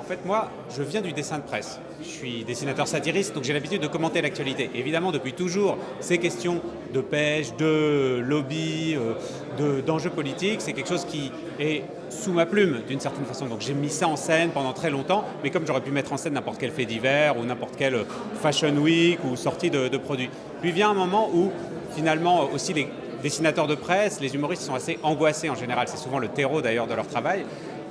En fait, moi, je viens du dessin de presse. Je suis dessinateur satiriste, donc j'ai l'habitude de commenter l'actualité. Évidemment, depuis toujours, ces questions de pêche, de lobby, d'enjeux politiques, c'est quelque chose qui est sous ma plume, d'une certaine façon. Donc j'ai mis ça en scène pendant très longtemps, mais comme j'aurais pu mettre en scène n'importe quel fait divers ou n'importe quelle fashion week ou sortie de produits. Puis vient un moment où, finalement, aussi les dessinateurs de presse, les humoristes sont assez angoissés en général. C'est souvent le terreau d'ailleurs de leur travail.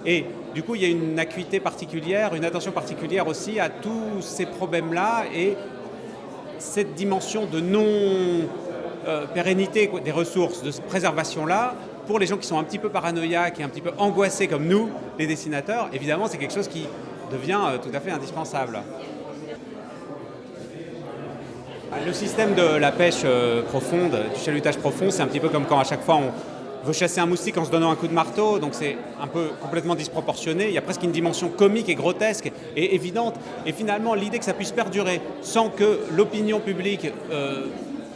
Et du coup, il y a une acuité particulière, une attention particulière aussi à tous ces problèmes-là et cette dimension de non-pérennité des ressources, de cette préservation-là, pour les gens qui sont un petit peu paranoïaques et un petit peu angoissés comme nous, les dessinateurs, évidemment, c'est quelque chose qui devient tout à fait indispensable. Le système de la pêche profonde, du chalutage profond, c'est un petit peu comme quand à chaque fois on veut chasser un moustique en se donnant un coup de marteau, donc c'est un peu complètement disproportionné, il y a presque une dimension comique et grotesque et évidente, et finalement l'idée que ça puisse perdurer sans que l'opinion publique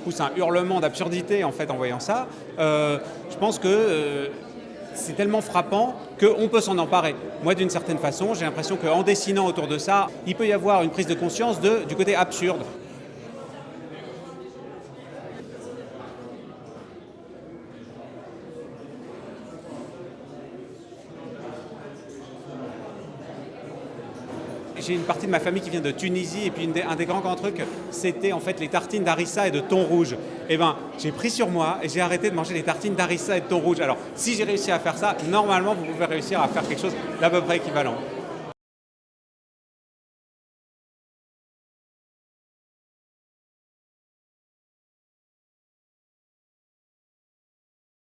pousse un hurlement d'absurdité en fait en voyant ça, je pense que c'est tellement frappant qu'on peut s'en emparer. Moi, d'une certaine façon, j'ai l'impression qu'en dessinant autour de ça, il peut y avoir une prise de conscience du côté absurde. J'ai une partie de ma famille qui vient de Tunisie et puis un des grands trucs, c'était en fait les tartines d'harissa et de thon rouge. Et ben, j'ai pris sur moi et j'ai arrêté de manger les tartines d'harissa et de thon rouge. Alors, si j'ai réussi à faire ça, normalement, vous pouvez réussir à faire quelque chose d'à peu près équivalent.